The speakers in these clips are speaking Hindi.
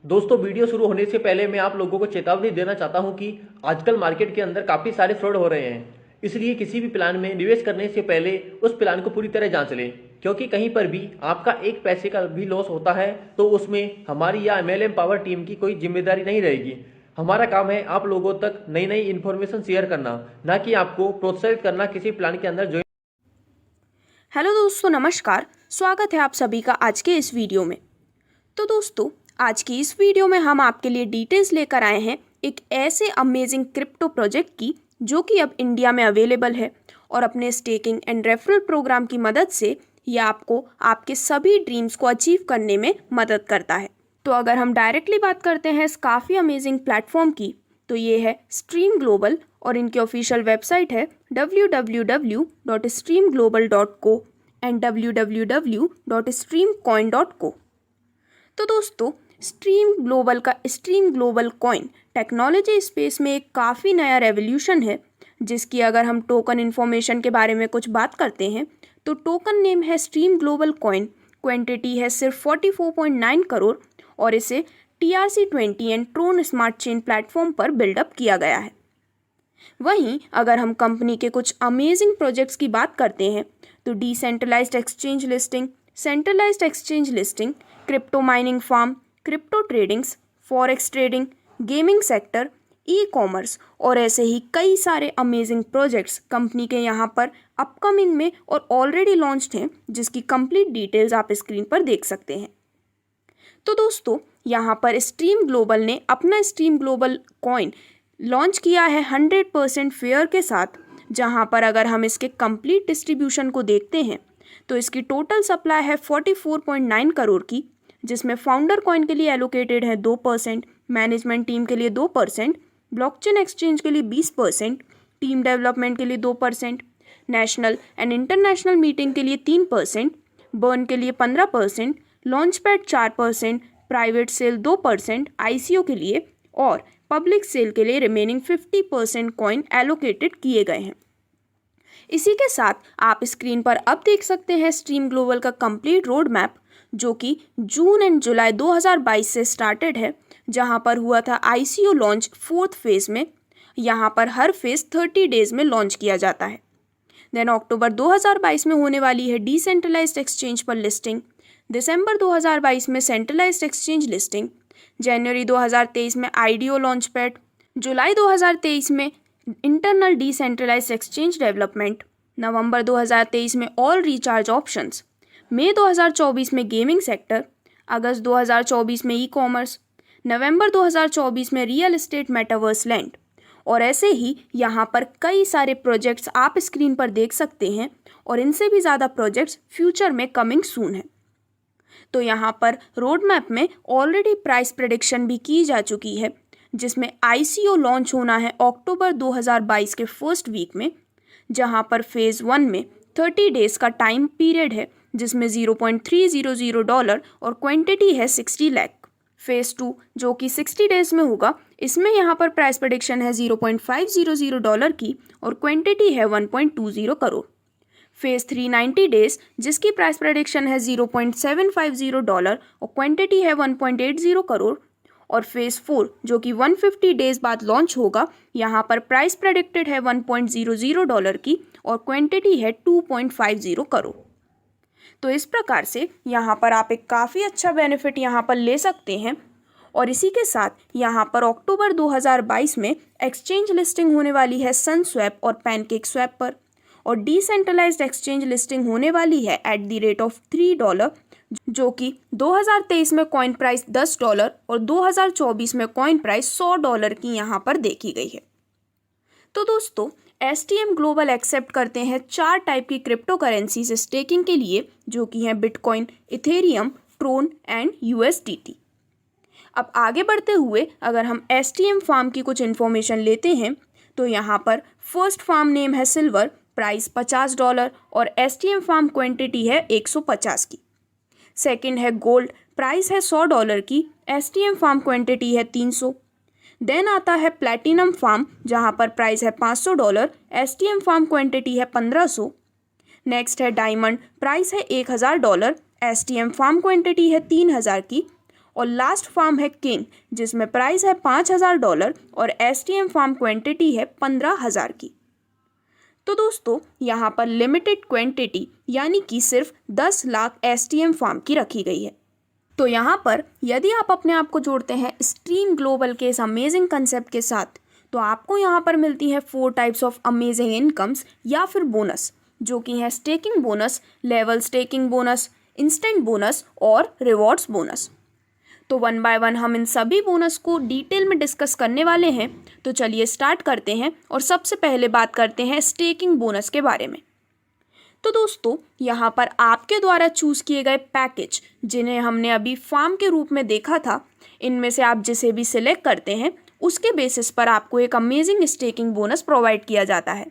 दोस्तों वीडियो शुरू होने से पहले मैं आप लोगों को चेतावनी देना चाहता हूं कि आजकल मार्केट के अंदर काफ़ी सारे फ्रॉड हो रहे हैं। इसलिए किसी भी प्लान में निवेश करने से पहले उस प्लान को पूरी तरह जांच लें, क्योंकि कहीं पर भी आपका एक पैसे का भी लॉस होता है तो उसमें हमारी या MLM पावर टीम की कोई जिम्मेदारी नहीं रहेगी। हमारा काम है आप लोगों तक नई नई इन्फॉर्मेशन शेयर करना, ना कि आपको प्रोत्साहित करना किसी प्लान के अंदर ज्वाइन। हेलो दोस्तों, नमस्कार। स्वागत है आप सभी का आज के इस वीडियो में। तो दोस्तों, आज की इस वीडियो में हम आपके लिए डिटेल्स लेकर आए हैं एक ऐसे अमेजिंग क्रिप्टो प्रोजेक्ट की जो कि अब इंडिया में अवेलेबल है और अपने स्टेकिंग एंड रेफरल प्रोग्राम की मदद से यह आपको आपके सभी ड्रीम्स को अचीव करने में मदद करता है। तो अगर हम डायरेक्टली बात करते हैं इस काफ़ी अमेजिंग प्लेटफॉर्म की, तो ये है स्ट्रीम ग्लोबल और इनकी ऑफिशियल वेबसाइट है www.streamglobal.co एंड www.streamcoin.co। तो दोस्तों, stream global coin technology space में एक काफ़ी नया रेवोल्यूशन है, जिसकी अगर हम टोकन इन्फॉर्मेशन के बारे में कुछ बात करते हैं तो टोकन नेम है स्ट्रीम ग्लोबल कॉइन, क्वांटिटी है सिर्फ 44.9 करोड़ और इसे TRC20 and Tron smart chain platform पर बिल्डअप किया गया है। वहीं अगर हम कंपनी के कुछ अमेजिंग प्रोजेक्ट्स की बात करते हैं तो decentralized exchange listing, centralized exchange listing, crypto mining farm, crypto tradings, forex trading, gaming sector, e commerce और ऐसे ही कई सारे अमेजिंग प्रोजेक्ट्स कंपनी के यहाँ पर अपकमिंग में और ऑलरेडी लॉन्च्ड हैं, जिसकी कंप्लीट डिटेल्स आप स्क्रीन पर देख सकते हैं। तो दोस्तों, यहाँ पर स्ट्रीम ग्लोबल ने अपना स्ट्रीम ग्लोबल कॉइन लॉन्च किया है 100% फेयर के साथ, जहाँ पर अगर हम इसके कंप्लीट डिस्ट्रीब्यूशन को देखते हैं तो इसकी टोटल सप्लाई है 44.9 करोड़ की, जिसमें फाउंडर कॉइन के लिए एलोकेटेड है 2%, मैनेजमेंट टीम के लिए 2%, ब्लॉकचेन एक्सचेंज के लिए 20%, टीम डेवलपमेंट के लिए 2%, नेशनल एंड इंटरनेशनल मीटिंग के लिए 3%, बर्न के लिए 15%, launch pad 4%, private sale 2%, ICO के लिए और पब्लिक सेल के लिए रिमेनिंग 50% कॉइन एलोकेटेड किए गए हैं। इसी के साथ आप स्क्रीन पर अब देख सकते हैं स्ट्रीम ग्लोबल का कंप्लीट रोड मैप, जो कि जून एंड जुलाई 2022 से स्टार्टेड है, जहां पर हुआ था ICO लॉन्च 4th फेज में। यहां पर हर फेज 30 डेज में लॉन्च किया जाता है। देन अक्टूबर 2022 में होने वाली है डिसेंट्रलाइज्ड एक्सचेंज पर लिस्टिंग, दिसंबर 2022 में सेंट्रलाइज्ड एक्सचेंज लिस्टिंग, जनवरी 2023 में IDO लॉन्च पैड, जुलाई 2023 में इंटरनल डिसेंट्रलाइज्ड एक्सचेंज डेवलपमेंट, नवंबर 2023 में ऑल रिचार्ज ऑप्शंस, मई 2024 में गेमिंग सेक्टर, अगस्त 2024 में ई कॉमर्स, नवंबर 2024 में रियल एस्टेट मेटावर्स लैंड और ऐसे ही यहाँ पर कई सारे प्रोजेक्ट्स आप स्क्रीन पर देख सकते हैं और इनसे भी ज़्यादा प्रोजेक्ट्स फ्यूचर में कमिंग सून है। तो यहाँ पर रोड मैप में ऑलरेडी प्राइस प्रेडिक्शन भी की जा चुकी है, जिसमें ICO लॉन्च होना है अक्टूबर 2022 के फर्स्ट वीक में, जहाँ पर फेज़ 1 में 30 डेज़ का टाइम पीरियड है, जिसमें $0.300 और क्वांटिटी है 60 लाख। फेज़ 2 जो कि 60 डेज़ में होगा, इसमें यहाँ पर प्राइस प्रेडिक्शन है $0.500 की और क्वांटिटी है 1.20 करोड़। फेज़ 3 90 डेज़ जिसकी प्राइस प्रेडिक्शन है $0.750 और क्वांटिटी है 1.80 करोड़। और फेज़ 4 जो कि 150 डेज़ बाद लॉन्च होगा, यहाँ पर प्राइस प्रेडिक्टेड है $1.00 की और क्वांटिटी है 2.50 करोड़। तो इस प्रकार से यहाँ पर आप एक काफ़ी अच्छा बेनिफिट यहाँ पर ले सकते हैं। और इसी के साथ यहाँ पर अक्टूबर 2022 में एक्सचेंज लिस्टिंग होने वाली है सनस्वैप और पैनकेक स्वैप पर, और डिसेंट्रलाइज्ड एक्सचेंज लिस्टिंग होने वाली है एट द रेट ऑफ $3, जो कि 2023 में कॉइन प्राइस $10 और 2024 में कॉइन प्राइस $100 की यहाँ पर देखी गई है। तो दोस्तों, STM ग्लोबल एक्सेप्ट करते हैं 4 टाइप की क्रिप्टो करेंसीज स्टेकिंग के लिए, जो कि हैं bitcoin, Ethereum, Tron and USDT। अब आगे बढ़ते हुए अगर हम STM फार्म की कुछ इन्फॉर्मेशन लेते हैं तो यहाँ पर फर्स्ट फार्म नेम है सिल्वर, प्राइस $50 और STM फार्म क्वांटिटी है 150 की। सेकंड है गोल्ड, प्राइस है $100 की, STM फार्म क्वांटिटी है 300। देन आता है प्लैटिनम फार्म, जहाँ पर प्राइस है $500, STM फार्म क्वांटिटी है 1500। नेक्स्ट है डायमंड, प्राइस है $1000, STM फार्म क्वांटिटी है 3000 की। और लास्ट फार्म है किंग, जिसमें प्राइस है $5,000 और STM फार्म क्वांटिटी है 15,000 की। तो दोस्तों यहाँ पर लिमिटेड क्वांटिटी यानी कि सिर्फ 10 लाख STM फार्म की रखी गई है। तो यहाँ पर यदि आप अपने आप को जोड़ते हैं स्ट्रीम ग्लोबल के इस अमेजिंग कंसेप्ट के साथ, तो आपको यहाँ पर मिलती है 4 टाइप्स ऑफ अमेजिंग इनकम्स या फिर बोनस, जो कि है staking bonus, level staking bonus, instant bonus और रिवॉर्ड्स बोनस। तो 1 बाय 1 हम इन सभी बोनस को डिटेल में डिस्कस करने वाले हैं। तो चलिए स्टार्ट करते हैं और सबसे पहले बात करते हैं स्टेकिंग बोनस के बारे में। तो दोस्तों यहाँ पर आपके द्वारा चूज़ किए गए पैकेज, जिन्हें हमने अभी फार्म के रूप में देखा था, इनमें से आप जिसे भी सिलेक्ट करते हैं उसके बेसिस पर आपको एक अमेजिंग स्टेकिंग बोनस प्रोवाइड किया जाता है,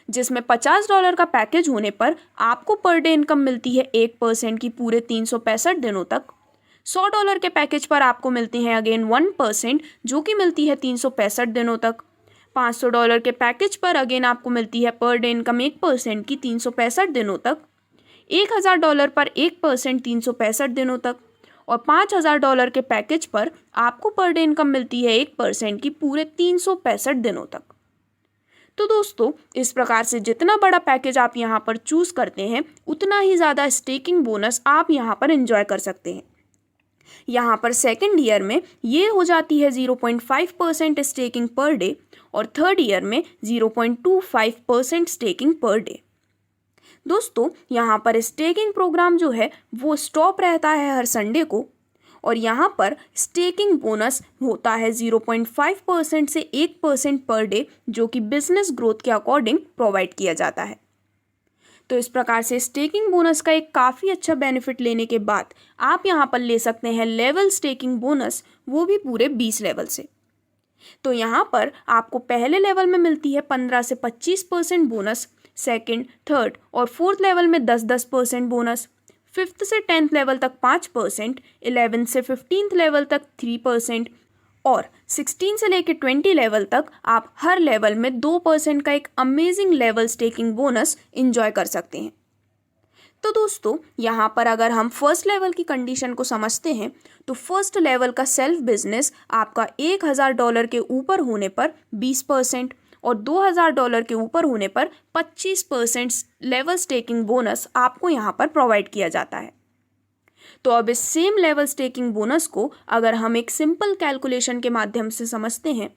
जिसमें $50 का पैकेज होने पर आपको पर डे इनकम मिलती है 1% की पूरे 365 दिनों तक। $100 के पैकेज पर आपको मिलती है अगेन 1% जो कि मिलती है 365 दिनों तक। $500 के पैकेज पर अगेन आपको मिलती है पर डे इनकम 1% की 365 दिनों तक। $1,000 पर 1% 365 दिनों तक। और $5,000 के पैकेज पर आपको पर डे इनकम मिलती है 1% की पूरे 365 दिनों तक। तो दोस्तों इस प्रकार से जितना बड़ा पैकेज आप यहाँ पर चूज़ करते हैं उतना ही ज़्यादा स्टेकिंग बोनस आप यहाँ पर एंजॉय कर सकते हैं। यहाँ पर सेकेंड ईयर में ये हो जाती है 0.5% स्टेकिंग पर डे और थर्ड ईयर में 0.25% स्टेकिंग पर डे। दोस्तों यहाँ पर स्टेकिंग प्रोग्राम जो है वो स्टॉप रहता है हर संडे को, और यहाँ पर स्टेकिंग बोनस होता है 0.5% से 1% पर डे, जो कि बिजनेस ग्रोथ के अकॉर्डिंग प्रोवाइड किया जाता है। तो इस प्रकार से स्टेकिंग बोनस का एक काफ़ी अच्छा बेनिफिट लेने के बाद आप यहाँ पर ले सकते हैं लेवल स्टेकिंग बोनस, वो भी पूरे 20 लेवल से। तो यहाँ पर आपको पहले लेवल में मिलती है 15 से 25% बोनस, सेकंड, थर्ड और फोर्थ लेवल में 10% बोनस, 5th से 10th लेवल तक 5%, 11th से 15th लेवल तक 3% और 16 से लेकर 20 लेवल तक आप हर लेवल में 2% का एक amazing level staking bonus enjoy कर सकते हैं। तो दोस्तों यहाँ पर अगर हम फर्स्ट लेवल की कंडीशन को समझते हैं तो फर्स्ट लेवल का सेल्फ बिजनेस आपका $1,000 के ऊपर होने पर 20% और $2,000 के ऊपर होने पर 25% लेवल स्टेकिंग बोनस आपको यहाँ पर प्रोवाइड किया जाता है। तो अब इस सेम लेवल स्टेकिंग बोनस को अगर हम एक सिंपल कैलकुलेशन के माध्यम से समझते हैं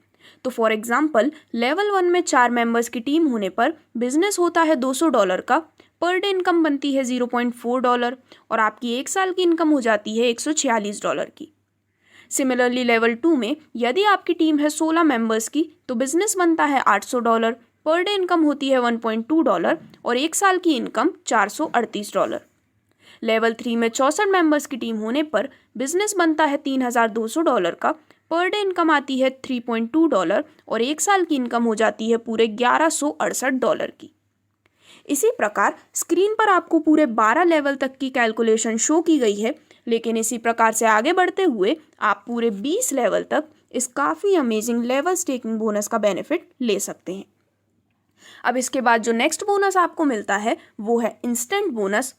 तो फॉर एग्जांपल लेवल 1 में 4 मेंबर्स की टीम होने पर बिजनेस होता है $200 का, पर डे इनकम बनती है $0.4 और आपकी 1 साल की इनकम हो जाती है $146 की। सिमिलरली लेवल 2 में यदि आपकी टीम है 16 मेंबर्स की तो बिजनेस बनता है $800, पर डे इनकम होती है $1.2 और 1 साल की इनकम $438। लेवल 3 में 64 मेंबर्स की टीम होने पर बिजनेस बनता है $3,200 का, पर डे इनकम आती है $3.2 और 1 साल की इनकम हो जाती है पूरे $1,168 की। इसी प्रकार स्क्रीन पर आपको पूरे 12 लेवल तक की कैलकुलेशन शो की गई है, लेकिन इसी प्रकार से आगे बढ़ते हुए आप पूरे 20 लेवल तक इस काफ़ी अमेजिंग लेवल स्टेकिंग बोनस का बेनिफिट ले सकते हैं। अब इसके बाद जो नेक्स्ट बोनस आपको मिलता है वो है इंस्टेंट बोनस।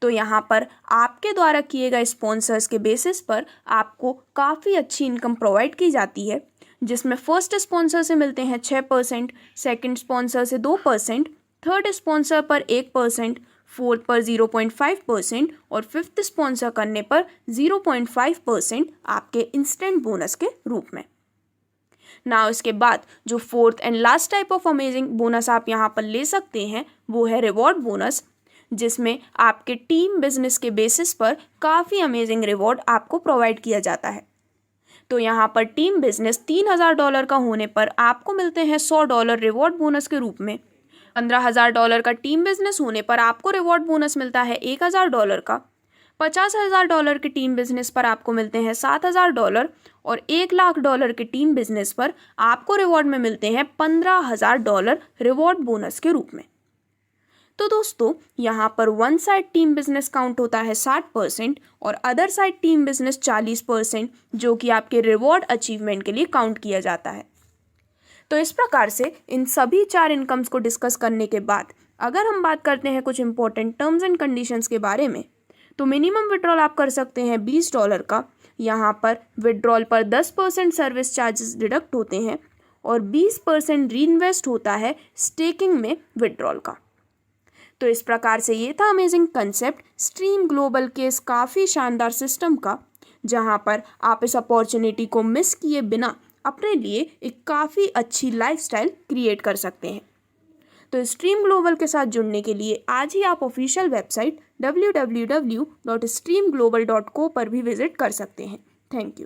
तो यहाँ पर आपके द्वारा किए गए स्पॉन्सर्स के बेसिस पर आपको काफ़ी अच्छी इनकम प्रोवाइड की जाती है, जिसमें फर्स्ट स्पॉन्सर से मिलते हैं 6%, सेकंड स्पॉन्सर से 2%, थर्ड स्पॉन्सर पर 1%, फोर्थ पर 0.5% और फिफ्थ स्पॉन्सर करने पर 0.5% आपके इंस्टेंट बोनस के रूप में। नाउ इसके बाद जो fourth and last type of amazing bonus आप यहाँ पर ले सकते हैं वो है रिवॉर्ड बोनस, जिसमें आपके टीम बिजनेस के बेसिस पर काफ़ी अमेजिंग रिवॉर्ड आपको प्रोवाइड किया जाता है। तो यहाँ पर टीम बिजनेस $3,000 का होने पर आपको मिलते हैं $100 रिवॉर्ड बोनस के रूप में। $15,000 का टीम बिजनेस होने पर आपको रिवॉर्ड बोनस मिलता है $1,000 का। $50,000 के टीम बिजनेस पर आपको मिलते हैं $7,000 और $1,00,000 के टीम बिजनेस पर आपको रिवॉर्ड में मिलते हैं $15,000 रिवॉर्ड बोनस के रूप में। तो दोस्तों यहाँ पर one side team business count होता है 60% और अदर साइड टीम बिजनेस 40%, जो कि आपके रिवॉर्ड अचीवमेंट के लिए काउंट किया जाता है। तो इस प्रकार से इन सभी 4 इनकम्स को डिस्कस करने के बाद अगर हम बात करते हैं कुछ इंपॉर्टेंट टर्म्स एंड कंडीशंस के बारे में, तो मिनिमम विड्रॉल आप कर सकते हैं $20 का, यहाँ पर विड्रॉल पर 10% सर्विस चार्जेस डिडक्ट होते हैं और 20% रीइन्वेस्ट होता है स्टेकिंग में विड्रॉल का। तो इस प्रकार से ये था अमेजिंग कंसेप्ट स्ट्रीम ग्लोबल के इस काफ़ी शानदार सिस्टम का, जहाँ पर आप इस अपॉर्चुनिटी को मिस किए बिना अपने लिए एक काफ़ी अच्छी लाइफस्टाइल क्रिएट कर सकते हैं। तो स्ट्रीम ग्लोबल के साथ जुड़ने के लिए आज ही आप ऑफिशियल वेबसाइट www.streamglobal.co पर भी विजिट कर सकते हैं। Thank you.